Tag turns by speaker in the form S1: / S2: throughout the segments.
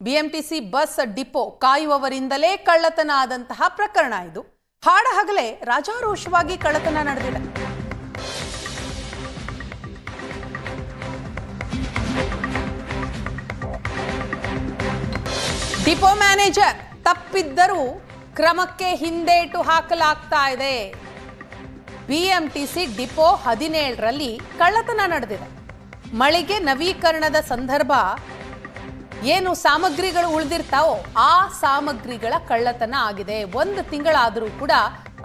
S1: BMTC bus depot ಕಾಯುವವರಿಂದಲೇ ಕಳ್ಳತನ ಆದಂತಹ ಪ್ರಕರಣ ಇದು. ಹಾಡಹಗಲೇ ರಾಜಾರೋಷವಾಗಿ ಕಳ್ಳತನ ನಡೆದಿದೆ. ಡಿಪೋ ಮ್ಯಾನೇಜರ್ ತಪ್ಪಿದ್ದರೂ ಕ್ರಮಕ್ಕೆ ಹಿಂದೇಟು ಹಾಕಲಾಗ್ತಾ ಇದೆ. ಬಿಎಂಟಿಸಿ ಡಿಪೋ 17ರಲ್ಲಿ ಕಳ್ಳತನ ನಡೆದಿದೆ. ಮಳಿಗೆ ನವೀಕರಣದ ಸಂದರ್ಭ ಏನು ಸಾಮಗ್ರಿಗಳು ಉಳಿದಿರ್ತಾವೋ ಆ ಸಾಮಗ್ರಿಗಳ ಕಳ್ಳತನ ಆಗಿದೆ. 1 ತಿಂಗಳಾದರೂ ಕೂಡ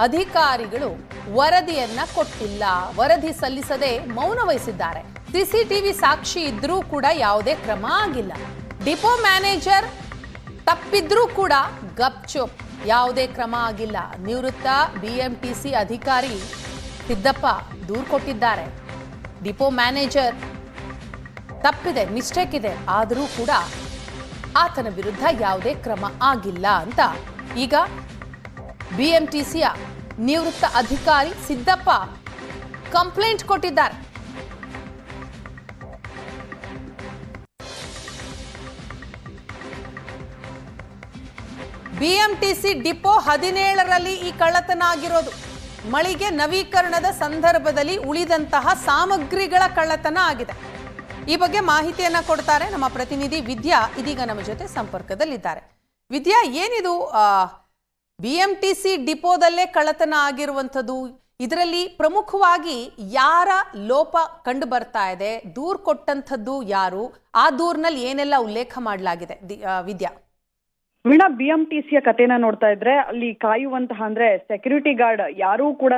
S1: ಅಧಿಕಾರಿಗಳು ವರದಿಯನ್ನ ಕೊಟ್ಟಿಲ್ಲ. ವರದಿ ಸಲ್ಲಿಸದೆ ಮೌನ ವಹಿಸಿದ್ದಾರೆ. ಸಿಸಿಟಿವಿ ಸಾಕ್ಷಿ ಇದ್ರೂ ಕೂಡ ಯಾವುದೇ ಕ್ರಮ ಆಗಿಲ್ಲ. ಡಿಪೋ ಮ್ಯಾನೇಜರ್ ತಪ್ಪಿದ್ರೂ ಕೂಡ ಗಪ್ಚುಪ್, ಯಾವುದೇ ಕ್ರಮ ಆಗಿಲ್ಲ. ನಿವೃತ್ತ ಬಿಎಂಟಿಸಿ ಅಧಿಕಾರಿ ಸಿದ್ದಪ್ಪ ದೂರು ಕೊಟ್ಟಿದ್ದಾರೆ. ಡಿಪೋ ಮ್ಯಾನೇಜರ್ ತಪ್ಪಿದೆ, ಮಿಸ್ಟೇಕ್ ಇದೆ, ಆದರೂ ಕೂಡ ಆತನ ವಿರುದ್ಧ ಯಾವುದೇ ಕ್ರಮ ಆಗಿಲ್ಲ ಅಂತ ಈಗ ಬಿಎಂಟಿಸಿಯ ನಿವೃತ್ತ ಅಧಿಕಾರಿ ಸಿದ್ದಪ್ಪ ಕಂಪ್ಲೇಂಟ್ ಕೊಟ್ಟಿದ್ದಾರೆ. ಬಿಎಂಟಿಸಿ ಡಿಪೋ 17ರಲ್ಲಿ ಈ ಕಳ್ಳತನ ಆಗಿರೋದು. ಮಳಿಗೆ ನವೀಕರಣದ ಸಂದರ್ಭದಲ್ಲಿ ಉಳಿದಂತಹ ಸಾಮಗ್ರಿಗಳ ಕಳ್ಳತನ ಆಗಿದೆ. ಈ ಬಗ್ಗೆ ಮಾಹಿತಿಯನ್ನ ಕೊಡ್ತಾರೆ ನಮ್ಮ ಪ್ರತಿನಿಧಿ ವಿದ್ಯಾ. ಇದೀಗ ನಮ್ಮ ಜೊತೆ ಸಂಪರ್ಕದಲ್ಲಿದ್ದಾರೆ. ವಿದ್ಯಾ, ಏನಿದು ಬಿಎಂಟಿಸಿ ಡಿಪೋದಲ್ಲೇ ಕಳ್ಳತನ ಆಗಿರುವಂಥದ್ದು? ಇದರಲ್ಲಿ ಪ್ರಮುಖವಾಗಿ ಯಾರ ಲೋಪ ಕಂಡು ಬರ್ತಾ ಇದೆ? ದೂರು ಕೊಟ್ಟಂಥದ್ದು ಯಾರು? ಆ ದೂರಿನಲ್ಲಿ ಏನೆಲ್ಲ ಉಲ್ಲೇಖ ಮಾಡಲಾಗಿದೆ ವಿದ್ಯಾ?
S2: ವೀಣಾ, ಬಿಎಂಟಿಸಿಯ ಕಥೆನ ನೋಡ್ತಾ ಇದ್ರೆ ಅಲ್ಲಿ ಕಾಯುವಂತಹ ಅಂದ್ರೆ ಸೆಕ್ಯೂರಿಟಿ ಗಾರ್ಡ್ ಯಾರೂ ಕೂಡ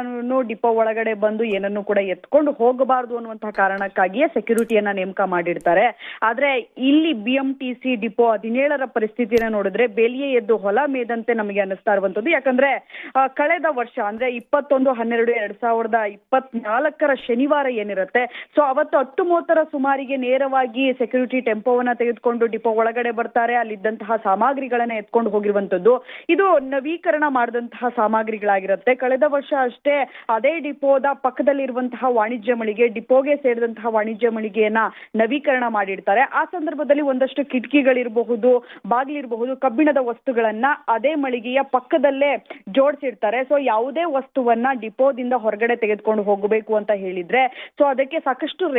S2: ಡಿಪೋ ಒಳಗಡೆ ಬಂದು ಏನನ್ನು ಕೂಡ ಎತ್ಕೊಂಡು ಹೋಗಬಾರದು ಅನ್ನುವಂತಹ ಕಾರಣಕ್ಕಾಗಿಯೇ ಸೆಕ್ಯೂರಿಟಿಯನ್ನ ನೇಮಕ ಮಾಡಿರ್ತಾರೆ. ಆದ್ರೆ ಇಲ್ಲಿ ಬಿಎಂಟಿಸಿ ಡಿಪೋ 17ರ ಪರಿಸ್ಥಿತಿನ ನೋಡಿದ್ರೆ ಬೇಲಿಯೇ ಎದ್ದು ಹೊಲ ಮೇದಂತೆ ನಮಗೆ ಅನ್ನಿಸ್ತಾ ಇರುವಂತದ್ದು. ಯಾಕಂದ್ರೆ ಕಳೆದ ವರ್ಷ ಅಂದ್ರೆ 21/12/2024 ಶನಿವಾರ ಏನಿರುತ್ತೆ, ಸೊ ಅವತ್ತು 10:30 ಸುಮಾರಿಗೆ ನೇರವಾಗಿ ಸೆಕ್ಯೂರಿಟಿ ಟೆಂಪೋವನ್ನ ತೆಗೆದುಕೊಂಡು ಡಿಪೋ ಒಳಗಡೆ ಬರ್ತಾರೆ. ಅಲ್ಲಿದ್ದಂತಹ ಸಾಮಗ್ರಿಗಳನ್ನ ಎತ್ಕೊಂಡು ಹೋಗಿರುವಂತದ್ದು. ಇದು ನವೀಕರಣ ಮಾಡಿದಂತಹ ಸಾಮಗ್ರಿಗಳಾಗಿರುತ್ತೆ. ಕಳೆದ ವರ್ಷ ಅಷ್ಟೇ ಅದೇ ಡಿಪೋದ ಪಕ್ಕದಲ್ಲಿರುವಂತಹ ವಾಣಿಜ್ಯ ಮಳಿಗೆ, ಡಿಪೋಗೆ ಸೇರಿದಂತಹ ವಾಣಿಜ್ಯ ಮಳಿಗೆಯನ್ನ ನವೀಕರಣ ಮಾಡಿರ್ತಾರೆ. ಆ ಸಂದರ್ಭದಲ್ಲಿ ಒಂದಷ್ಟು ಕಿಟಕಿಗಳಿರಬಹುದು, ಬಾಗಿಲಿರಬಹುದು, ಕಬ್ಬಿಣದ ವಸ್ತುಗಳನ್ನ ಅದೇ ಮಳಿಗೆಯ ಪಕ್ಕದಲ್ಲೇ ಜೋಡಿಸಿರ್ತಾರೆ. ಸೊ ಯಾವುದೇ ವಸ್ತುವನ್ನ ಡಿಪೋದಿಂದ ಹೊರಗಡೆ ತೆಗೆದುಕೊಂಡು ಹೋಗಬೇಕು ಅಂತ ಹೇಳಿದ್ರೆ ಸೊ ಅದಕ್ಕೆ ಸಾಕಷ್ಟು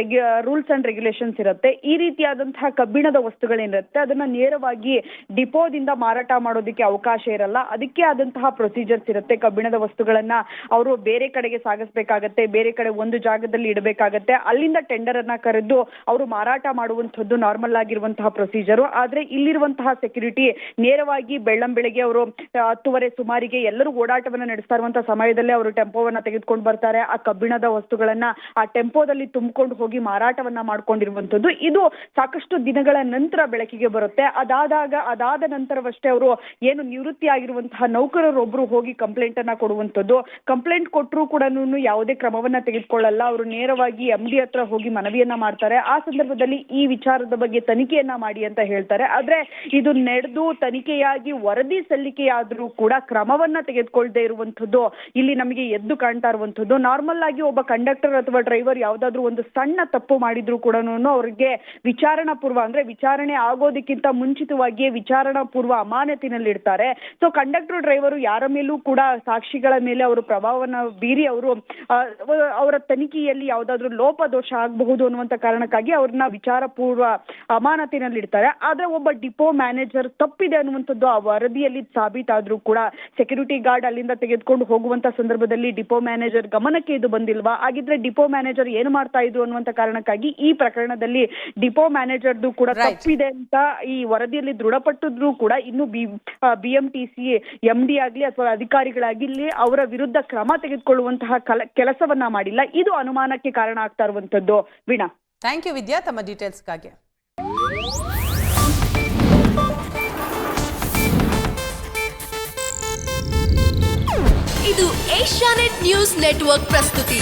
S2: ರೂಲ್ಸ್ ಅಂಡ್ ರೆಗ್ಯುಲೇಷನ್ಸ್ ಇರುತ್ತೆ. ಈ ರೀತಿಯಾದಂತಹ ಕಬ್ಬಿಣದ ವಸ್ತುಗಳೇನಿರುತ್ತೆ ಅದನ್ನ ನೇರವಾಗಿ ಡಿಪೋದಿಂದ ಮಾರಾಟ ಮಾಡೋದಕ್ಕೆ ಅವಕಾಶ ಇರಲ್ಲ. ಅದಕ್ಕೆ ಆದಂತಹ ಪ್ರೊಸೀಜರ್ಸ್ ಇರುತ್ತೆ. ಕಬ್ಬಿಣದ ವಸ್ತುಗಳನ್ನ ಅವರು ಬೇರೆ ಕಡೆಗೆ ಸಾಗಿಸ್ಬೇಕಾಗತ್ತೆ, ಬೇರೆ ಕಡೆ ಒಂದು ಜಾಗದಲ್ಲಿ ಇಡಬೇಕಾಗತ್ತೆ. ಅಲ್ಲಿಂದ ಟೆಂಡರ್ ಅನ್ನ ಕರೆದು ಅವರು ಮಾರಾಟ ಮಾಡುವಂತದ್ದು ನಾರ್ಮಲ್ ಆಗಿರುವಂತಹ ಪ್ರೊಸೀಜರು. ಆದ್ರೆ ಇಲ್ಲಿರುವಂತಹ ಸೆಕ್ಯೂರಿಟಿ ನೇರವಾಗಿ ಬೆಳ್ಳಂಬೆಳಗ್ಗೆ ಅವರು 10:30 ಸುಮಾರಿಗೆ ಎಲ್ಲರೂ ಓಡಾಟವನ್ನ ನಡೆಸ್ತಾ ಇರುವಂತಹ ಸಮಯದಲ್ಲೇ ಅವರು ಟೆಂಪೋವನ್ನ ತೆಗೆದುಕೊಂಡು ಬರ್ತಾರೆ. ಆ ಕಬ್ಬಿಣದ ವಸ್ತುಗಳನ್ನ ಆ ಟೆಂಪೋದಲ್ಲಿ ತುಂಬಿಕೊಂಡು ಹೋಗಿ ಮಾರಾಟವನ್ನ ಮಾಡ್ಕೊಂಡಿರುವಂತದ್ದು. ಇದು ಸಾಕಷ್ಟು ದಿನಗಳ ನಂತರ ಬೆಳಕಿಗೆ ಬರುತ್ತೆ. ಅದಾದ ನಂತರವಷ್ಟೇ ಅವರು ಏನು ನಿವೃತ್ತಿ ಆಗಿರುವಂತಹ ನೌಕರರೊಬ್ಬರು ಹೋಗಿ ಕಂಪ್ಲೇಂಟ್ ಅನ್ನ ಕೊಡುವಂತದ್ದು. ಕಂಪ್ಲೇಂಟ್ ಕೊಟ್ಟರು ಕೂಡ ಯಾವುದೇ ಕ್ರಮವನ್ನ ತೆಗೆದುಕೊಳ್ಳಲ್ಲ. ಅವರು ನೇರವಾಗಿ MD ಹತ್ರ ಹೋಗಿ ಮನವಿಯನ್ನ ಮಾಡ್ತಾರೆ. ಆ ಸಂದರ್ಭದಲ್ಲಿ ಈ ವಿಚಾರದ ಬಗ್ಗೆ ತನಿಖೆಯನ್ನ ಮಾಡಿ ಅಂತ ಹೇಳ್ತಾರೆ. ಆದ್ರೆ ಇದು ನಡೆದು ತನಿಖೆಯಾಗಿ ವರದಿ ಸಲ್ಲಿಕೆಯಾದ್ರೂ ಕೂಡ ಕ್ರಮವನ್ನ ತೆಗೆದುಕೊಳ್ಳದೆ ಇರುವಂತದ್ದು ಇಲ್ಲಿ ನಮಗೆ ಎದ್ದು ಕಾಣ್ತಾ ಇರುವಂತದ್ದು. ನಾರ್ಮಲ್ ಆಗಿ ಒಬ್ಬ ಕಂಡಕ್ಟರ್ ಅಥವಾ ಡ್ರೈವರ್ ಯಾವ್ದಾದ್ರು ಒಂದು ಸಣ್ಣ ತಪ್ಪು ಮಾಡಿದ್ರು ಕೂಡ ಅವ್ರಿಗೆ ವಿಚಾರಣಾ ಪೂರ್ವ ಅಂದ್ರೆ ವಿಚಾರಣೆ ಆಗೋದಕ್ಕಿಂತ ಮುಂಚಿತವಾಗಿಯೇ ವಿಚಾರಣಾ ಪೂರ್ವ ಅಮಾನತಿನಲ್ಲಿ ಇಡ್ತಾರೆ. ಸೊ ಕಂಡಕ್ಟರ್ ಡ್ರೈವರು ಯಾರ ಮೇಲೂ ಕೂಡ ಸಾಕ್ಷಿಗಳ ಮೇಲೆ ಅವರು ಪ್ರಭಾವವನ್ನು ಬೀರಿ ಅವರ ತನಿಖೆಯಲ್ಲಿ ಯಾವುದಾದ್ರೂ ಲೋಪದೋಷ ಆಗಬಹುದು ಅನ್ನುವಂತ ಕಾರಣಕ್ಕಾಗಿ ಅವ್ರನ್ನ ವಿಚಾರ ಪೂರ್ವ ಅಮಾನತಿನಲ್ಲಿ ಇಡ್ತಾರೆ. ಆದ್ರೆ ಒಬ್ಬ ಡಿಪೋ ಮ್ಯಾನೇಜರ್ ತಪ್ಪಿದೆ ಅನ್ನುವಂಥದ್ದು ಆ ವರದಿಯಲ್ಲಿ ಸಾಬೀತಾದ್ರೂ ಕೂಡ ಸೆಕ್ಯೂರಿಟಿ ಗಾರ್ಡ್ ಅಲ್ಲಿಂದ ತೆಗೆದುಕೊಂಡು ಹೋಗುವಂತ ಸಂದರ್ಭದಲ್ಲಿ ಡಿಪೋ ಮ್ಯಾನೇಜರ್ ಗಮನಕ್ಕೆ ಇದು ಬಂದಿಲ್ವಾ? ಹಾಗಿದ್ರೆ ಡಿಪೋ ಮ್ಯಾನೇಜರ್ ಏನು ಮಾಡ್ತಾ ಇದ್ರು ಅನ್ನುವಂತ ಕಾರಣಕ್ಕಾಗಿ ಈ ಪ್ರಕರಣದಲ್ಲಿ ಡಿಪೋ ಮ್ಯಾನೇಜರ್ದು ಕೂಡ ತಪ್ಪಿದೆ ಅಂತ ಈ ವರದಿಯಲ್ಲಿ ದೃಢಪಟ್ಟಿದ್ರು ಕೂಡ ಇನ್ನು ಬಿಎಂಟಿಸಿ MD ಆಗ್ಲಿ ಅಥವಾ ಅಧಿಕಾರಿಗಳಾಗಿರ್ಲಿ ಅವರ ವಿರುದ್ಧ ಕ್ರಮ ತೆಗೆದುಕೊಳ್ಳುವಂತಹ ಕೆಲಸವನ್ನ ಮಾಡಿಲ್ಲ. ಇದು ಅನುಮಾನಕ್ಕೆ ಕಾರಣ ಆಗ್ತಾ ಇರುವಂತದ್ದು. ವೀಣಾ,
S1: ಥ್ಯಾಂಕ್ ಯು ವಿದ್ಯಾ ತಮ್ಮ ಡೀಟೇಲ್ಸ್ಗಾಗಿ.
S3: ಇದು ಏಷ್ಯಾನೆಟ್ ನ್ಯೂಸ್ ನೆಟ್ವರ್ಕ್ ಪ್ರಸ್ತುತಿ.